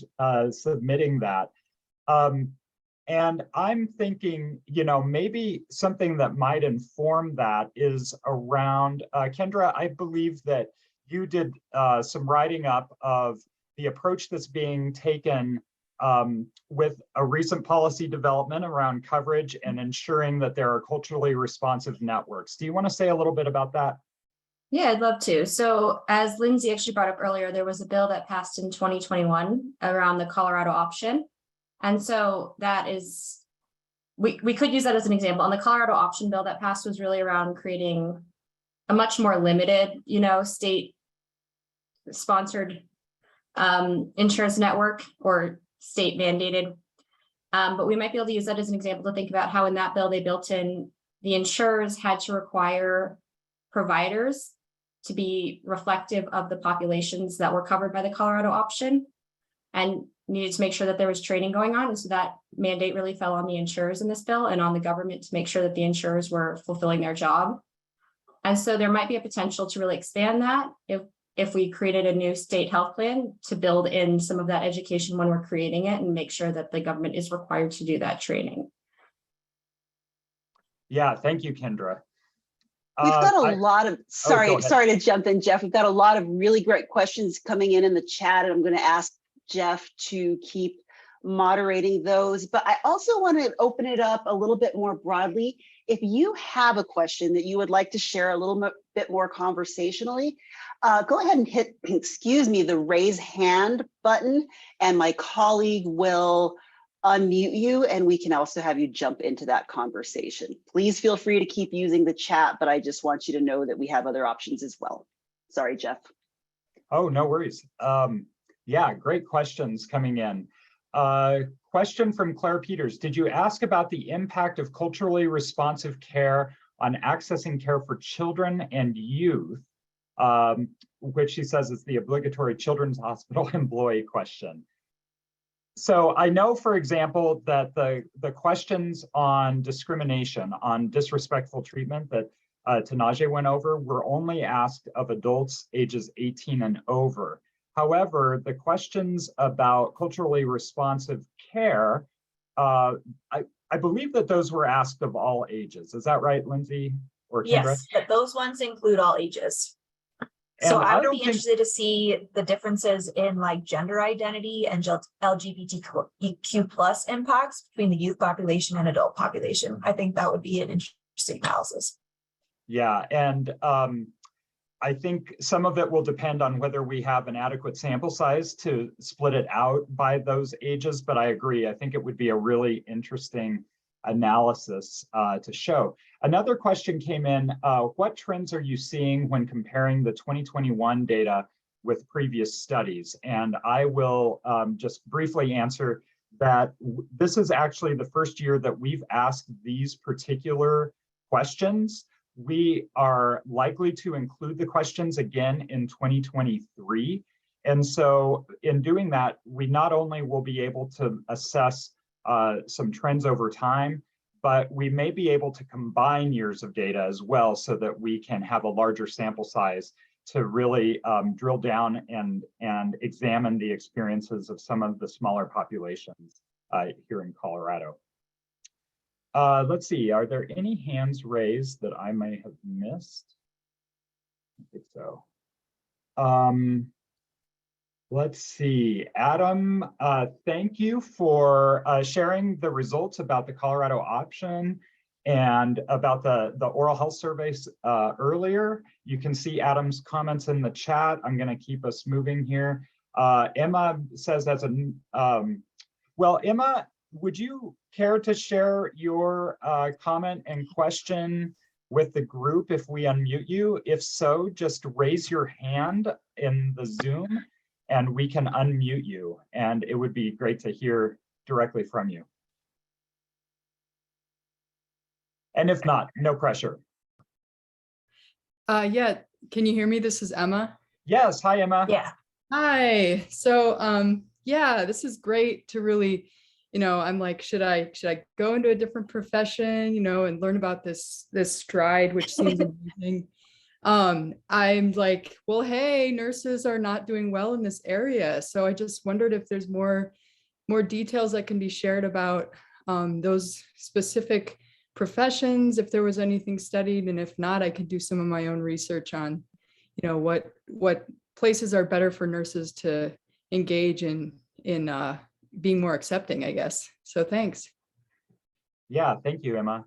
S5: submitting that. And I'm thinking, maybe something that might inform that is around, Kendra, I believe that you did some writing up of the approach that's being taken with a recent policy development around coverage and ensuring that there are culturally responsive networks. Do you want to say a little bit about that?
S2: Yeah, I'd love to. So as Lindsay actually brought up earlier, there was a bill that passed in 2021 around the Colorado option. And so that is, we could use that as an example. On the Colorado option bill that passed was really around creating a much more limited, state sponsored insurance network or state mandated. But we might be able to use that as an example to think about how in that bill they built in the insurers had to require providers to be reflective of the populations that were covered by the Colorado option and needed to make sure that there was training going on. And so that mandate really fell on the insurers in this bill and on the government to make sure that the insurers were fulfilling their job. And so there might be a potential to really expand that if we created a new state health plan to build in some of that education when we're creating it and make sure that the government is required to do that training.
S5: Yeah, thank you, Kendra.
S1: We've got a lot of, sorry to jump in, Jeff. We've got a lot of really great questions coming in the chat, and I'm going to ask Jeff to keep moderating those. But I also want to open it up a little bit more broadly. If you have a question that you would like to share a little bit more conversationally, go ahead and hit, the raise hand button, and my colleague will unmute you, and we can also have you jump into that conversation. Please feel free to keep using the chat, but I just want you to know that we have other options as well. Sorry, Jeff.
S5: Oh, no worries. Yeah, great questions coming in. Question from Claire Peters. Did you ask about the impact of culturally responsive care on accessing care for children and youth, which she says is the obligatory children's hospital employee question? So I know, for example, that the questions on discrimination, on disrespectful treatment that Tanaje went over were only asked of adults ages 18 and over. However, the questions about culturally responsive care, I believe that those were asked of all ages. Is that right, Lindsay or Kendra?
S4: Yes, but those ones include all ages. So I would be interested to see the differences in like gender identity and LGBTQ plus impacts between the youth population and adult population. I think that would be an interesting analysis.
S5: Yeah, and I think some of it will depend on whether we have an adequate sample size to split it out by those ages, but I agree. I think it would be a really interesting analysis to show. Another question came in, what trends are you seeing when comparing the 2021 data with previous studies? And I will just briefly answer that this is actually the first year that we've asked these particular questions. We are likely to include the questions again in 2023. And so in doing that, we not only will be able to assess some trends over time, but we may be able to combine years of data as well so that we can have a larger sample size to really drill down and examine the experiences of some of the smaller populations here in Colorado. Let's see, are there any hands raised that I may have missed? I think so. Let's see, Adam, thank you for sharing the results about the Colorado option and about the oral health surveys earlier. You can see Adam's comments in the chat. I'm going to keep us moving here. Emma says well, Emma, would you care to share your comment and question with the group if we unmute you? If so, just raise your hand in the Zoom and we can unmute you. And it would be great to hear directly from you. And if not, no pressure.
S6: Yeah, can you hear me? This is Emma.
S5: Yes, hi, Emma.
S4: Yeah.
S6: Hi. So yeah, this is great to really, I'm like, should I go into a different profession, and learn about this stride, which seems amazing. I'm like, well, hey, nurses are not doing well in this area. So I just wondered if there's more details that can be shared about those specific professions, if there was anything studied, and if not, I could do some of my own research on, what places are better for nurses to engage in being more accepting, I guess. So thanks.
S5: Yeah, thank you, Emma.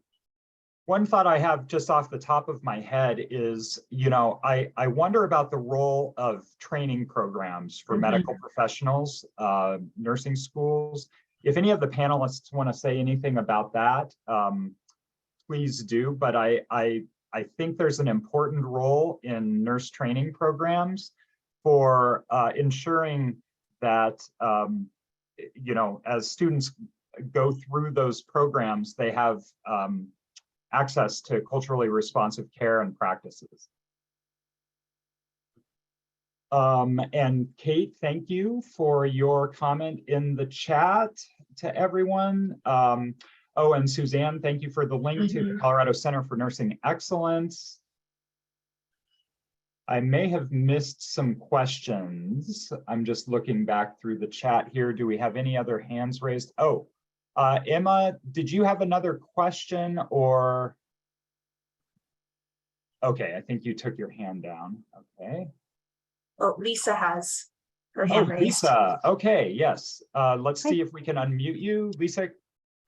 S5: One thought I have just off the top of my head is, I wonder about the role of training programs for medical professionals, nursing schools. If any of the panelists want to say anything about that, please do. But I think there's an important role in nurse training programs for ensuring that, as students go through those programs, they have access to culturally responsive care and practices. And Kate, thank you for your comment in the chat to everyone. Oh, and Suzanne, thank you for the link to the Colorado Center for Nursing Excellence. I may have missed some questions. I'm just looking back through the chat here. Do we have any other hands raised? Oh, Emma, did you have another question or? Okay, I think you took your hand down. Okay.
S4: Oh, Lisa has her hand raised.
S5: Lisa, okay, yes. Let's see if we can unmute you. Lisa,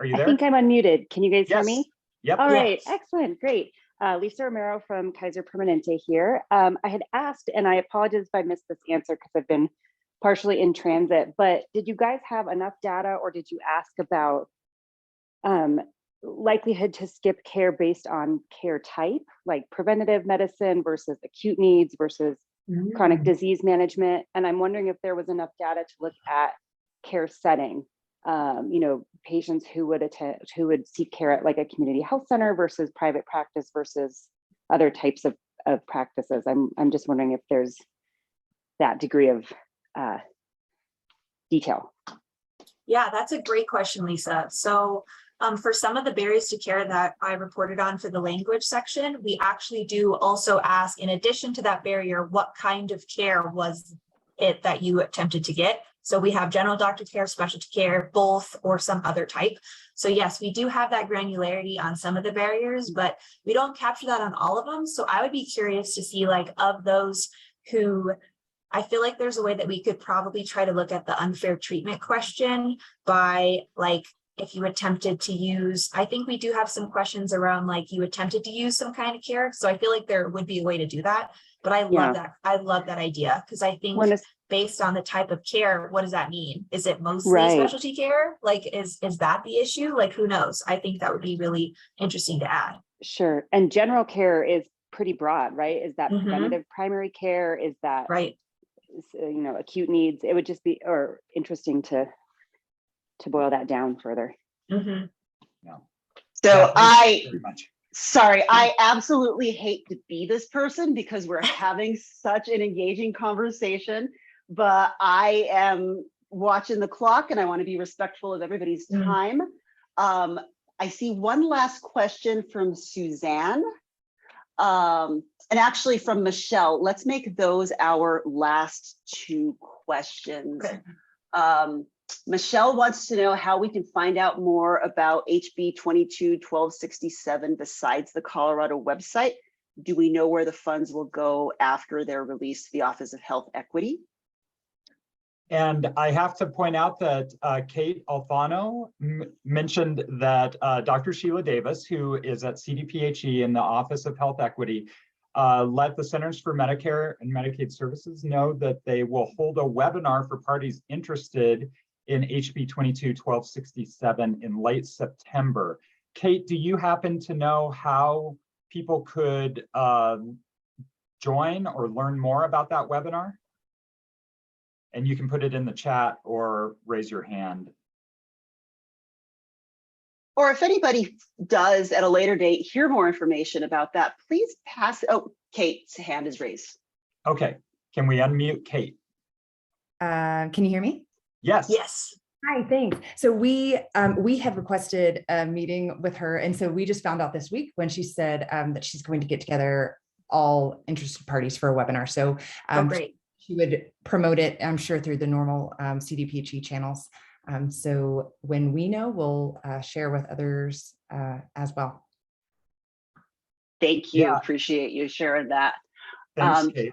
S5: are you there?
S7: I think I'm unmuted. Can you guys hear me?
S5: Yep.
S7: All right, excellent, great. Lisa Romero from Kaiser Permanente here. I had asked, and I apologize if I missed this answer because I've been partially in transit, but did you guys have enough data or did you ask about likelihood to skip care based on care type, like preventative medicine versus acute needs versus chronic disease management? And I'm wondering if there was enough data to look at care setting, patients who would seek care at like a community health center versus private practice versus other types of practices. I'm just wondering if there's that degree of detail.
S4: Yeah, that's a great question, Lisa. So for some of the barriers to care that I reported on for the language section, we actually do also ask, in addition to that barrier, what kind of care was it that you attempted to get? So we have general doctor care, specialty care, both, or some other type. So yes, we do have that granularity on some of the barriers, but we don't capture that on all of them. So I would be curious to see, like, of those who, I feel like there's a way that we could probably try to look at the unfair treatment question by, like, if you attempted to use, I think we do have some questions around, like, you attempted to use some kind of care. So I feel like there would be a way to do that. But I love that. I love that idea, because I think based on the type of care, what does that mean? Is it mostly specialty care? Like, is that the issue? Like, who knows? I think that would be really interesting to add.
S7: Sure. And general care is pretty broad, right? Is that preventative primary care? Is that acute needs? It would just be interesting to boil that down further.
S1: So sorry, I absolutely hate to be this person because we're having such an engaging conversation, but I am watching the clock and I want to be respectful of everybody's time. I see one last question from Suzanne and actually from Michelle. Let's make those our last two questions. Okay. Michelle wants to know how we can find out more about HB 22-1267 besides the Colorado website. Do we know where the funds will go after they're released to the Office of Health Equity?
S5: And I have to point out that Kate Alfano mentioned that Dr. Sheila Davis, who is at CDPHE in the Office of Health Equity, let the Centers for Medicare and Medicaid Services know that they will hold a webinar for parties interested in HB 22-1267 in late September. Kate, do you happen to know how people could join or learn more about that webinar? And you can put it in the chat or raise your hand.
S1: Or if anybody does at a later date hear more information about that, please pass. Oh, Kate's hand is raised.
S5: Okay, can we unmute Kate?
S8: Can you hear me?
S5: Yes.
S4: Yes.
S8: Hi, thanks. So we have requested a meeting with her. And so we just found out this week when she said that she's going to get together all interested parties for a webinar. So
S4: Great.
S8: she would promote it, I'm sure, through the normal CDPHE channels. So when we know, we'll share with others as well.
S1: Thank you.
S5: Yeah.
S1: Appreciate you sharing that.
S5: Thanks, Kate.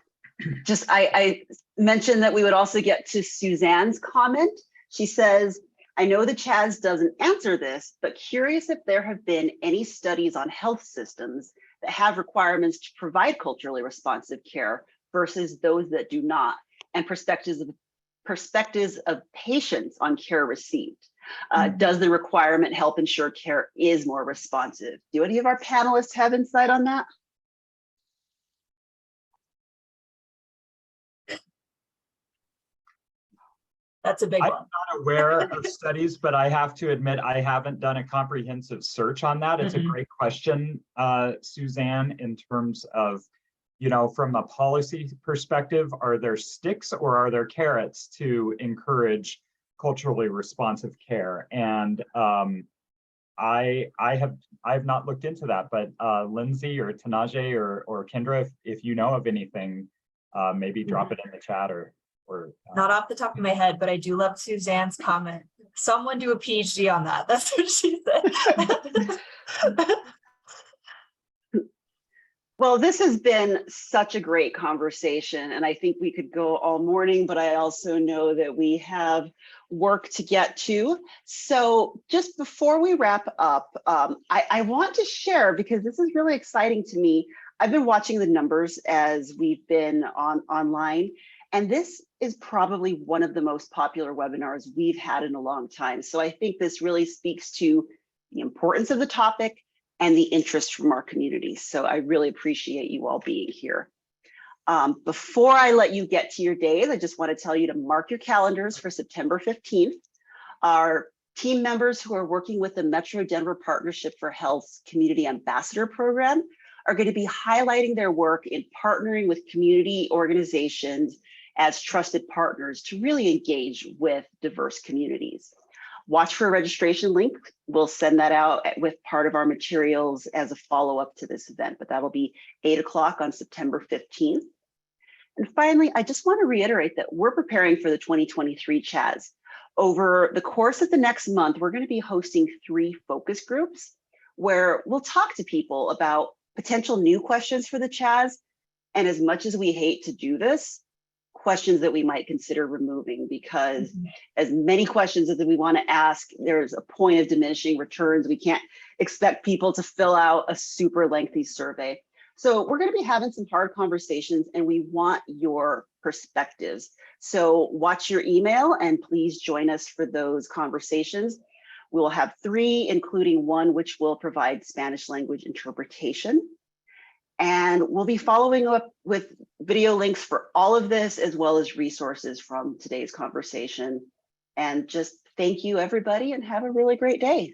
S1: Just I mentioned that we would also get to Suzanne's comment. She says, I know the CHAS doesn't answer this, but curious if there have been any studies on health systems that have requirements to provide culturally responsive care versus those that do not, and perspectives of patients on care received. Does the requirement help ensure care is more responsive? Do any of our panelists have insight on that?
S4: That's a big
S5: I'm
S4: one.
S5: not aware of studies, but I have to admit I haven't done a comprehensive search on that. It's a great question, Suzanne, in terms of, you know, from a policy perspective, are there sticks or are there carrots to encourage culturally responsive care? And I have not looked into that, but Lindsay or Tanaje or Kendra, if you know of anything, maybe drop it in the chat or
S4: Not off the top of my head, but I do love Suzanne's comment. Someone do a PhD on that. That's what she said.
S1: Well, this has been such a great conversation, and I think we could go all morning, but I also know that we have work to get to. So just before we wrap up, I want to share, because this is really exciting to me. I've been watching the numbers as we've been online, and this is probably one of the most popular webinars we've had in a long time. So I think this really speaks to the importance of the topic and the interest from our community. So I really appreciate you all being here. Before I let you get to your days, I just want to tell you to mark your calendars for September 15th. Our team members who are working with the Metro Denver Partnership for Health's Community Ambassador Program are going to be highlighting their work in partnering with community organizations as trusted partners to really engage with diverse communities. Watch for a registration link. We'll send that out with part of our materials as a follow-up to this event, but that'll be 8 o'clock on September 15th. And finally, I just want to reiterate that we're preparing for the 2023 CHAS. Over the course of the next month, we're going to be hosting 3 focus groups where we'll talk to people about potential new questions for the CHAS. And as much as we hate to do this, questions that we might consider removing, because as many questions as we want to ask, there's a point of diminishing returns. We can't expect people to fill out a super lengthy survey. So we're going to be having some hard conversations, and we want your perspectives. So watch your email and please join us for those conversations. We'll have 3, including one which will provide Spanish language interpretation. And we'll be following up with video links for all of this, as well as resources from today's conversation. And just thank you, everybody, and have a really great day.